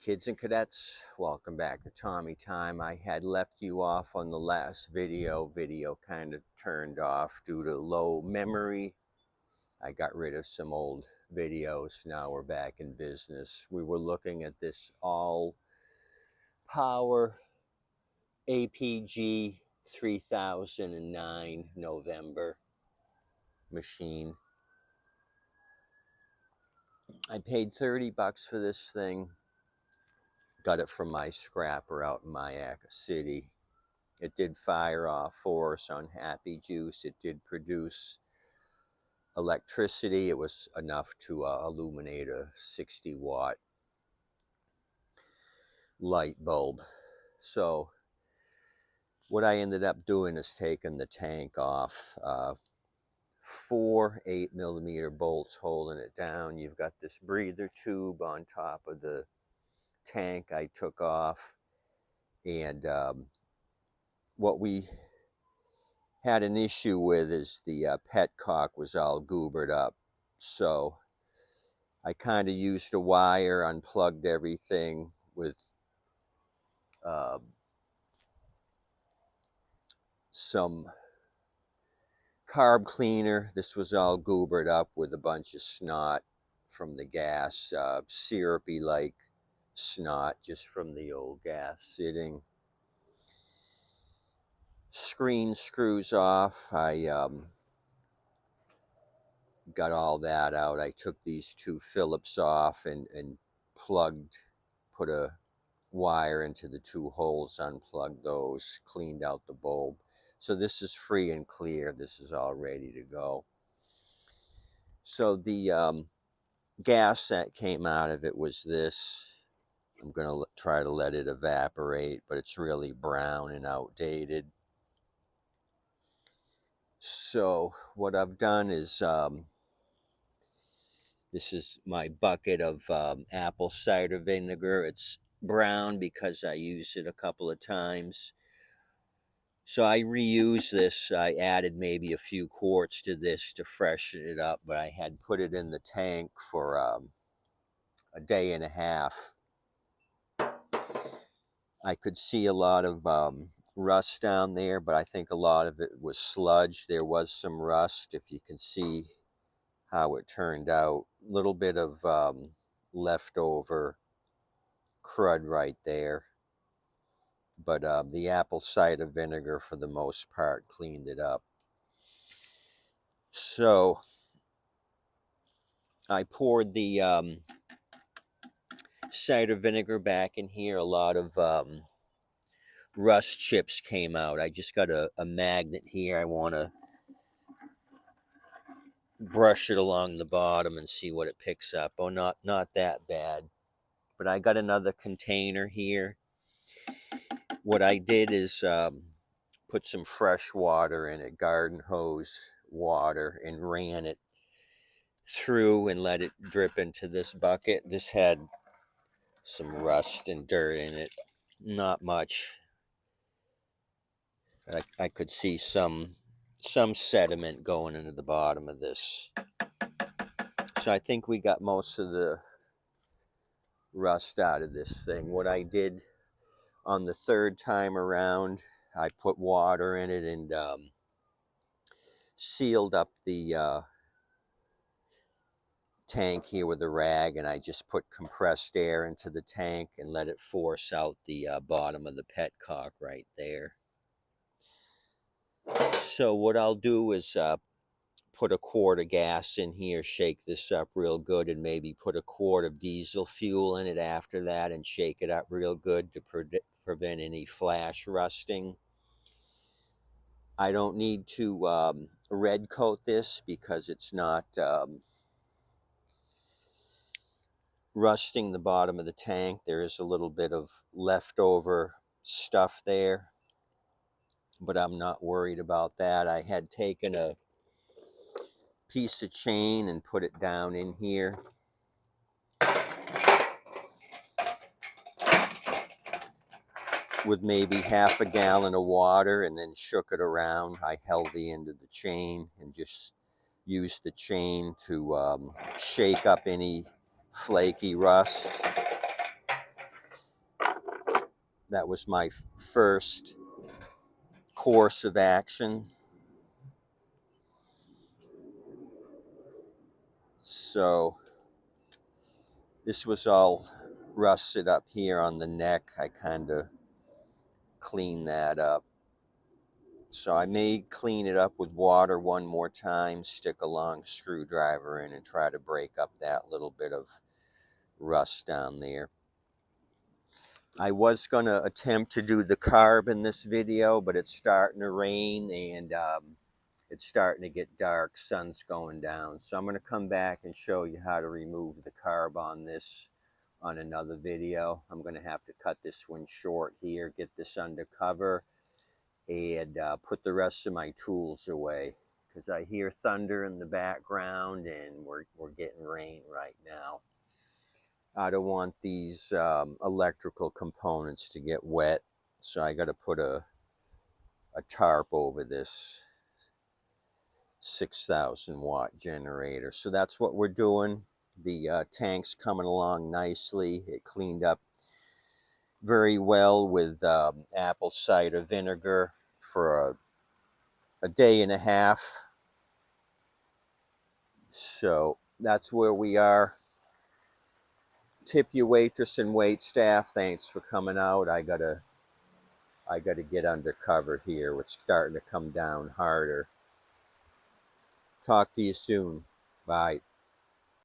Kids and cadets, welcome back to Tommy Time. I had left you off on the last video. Video kind of turned off due to low memory. I got rid of some old videos. Now we're back in business. We were looking at this all power APG 3009 November machine. I paid 30 bucks for this thing. Got it from my scrapper out in Mayaca City. It did fire off for us on Happy Juice. It did produce electricity. It was enough to illuminate a 60-watt light bulb. So what I ended up doing is taking the tank off. 4 8mm bolts holding it down. You've got this breather tube on top of the tank I took off, and what we had an issue with is the petcock was all goobered up. So I kind of used a wire, unplugged everything with some carb cleaner. This was all goobered up with a bunch of snot from the gas, syrupy like snot just from the old gas sitting. Screen screws off. I got all that out. I took these 2 Phillips off and plugged, put a wire into the 2 holes, unplugged those, cleaned out the bulb. So this is free and clear. This is all ready to go. So the gas that came out of it was this. I'm going to try to let it evaporate, but it's really brown and outdated. So what I've done is, this is my bucket of apple cider vinegar. It's brown because I used it a couple of times. So I reuse this. I added maybe a few quarts to this to freshen it up, but I had put it in the tank for a day and a half. I could see a lot of rust down there, but I think a lot of it was sludge. There was some rust, if you can see how it turned out. A little bit of leftover crud right there. But the apple cider vinegar, for the most part, cleaned it up. So I poured the cider vinegar back in here. A lot of rust chips came out. I just got a magnet here. I want to brush it along the bottom and see what it picks up. Oh, not that bad. But I got another container here. What I did is put some fresh water in it, garden hose water, and ran it through and let it drip into this bucket. This had some rust and dirt in it. Not much. I could see some sediment going into the bottom of this. So I think we got most of the rust out of this thing. What I did on the 3rd time around, I put water in it and sealed up the tank here with a rag, and I just put compressed air into the tank and let it force out the bottom of the petcock right there. So what I'll do is put a quart of gas in here, shake this up real good, and maybe put a quart of diesel fuel in it after that and shake it up real good to prevent any flash rusting. I don't need to red coat this because it's not rusting the bottom of the tank. There is a little bit of leftover stuff there, but I'm not worried about that. I had taken a piece of chain and put it down in here. With maybe half a gallon of water and then shook it around. I held the end of the chain and just used the chain to shake up any flaky rust. That was my first course of action. So this was all rusted up here on the neck. I kind of cleaned that up. So I may clean it up with water one more time, stick a long screwdriver in and try to break up that little bit of rust down there. I was going to attempt to do the carb in this video, but it's starting to rain and it's starting to get dark. Sun's going down. So I'm going to come back and show you how to remove the carb on this on another video. I'm going to have to cut this one short here, get this under cover, and put the rest of my tools away because I hear thunder in the background and we're getting rain right now. I don't want these electrical components to get wet, so I got to put a tarp over this 6,000 watt generator. So that's what we're doing. The tank's coming along nicely. It cleaned up very well with apple cider vinegar for a day and a half. So that's where we are. Tip your waitress and wait staff. Thanks for coming out. I gotta get under cover here. It's starting to come down harder. Talk to you soon. Bye.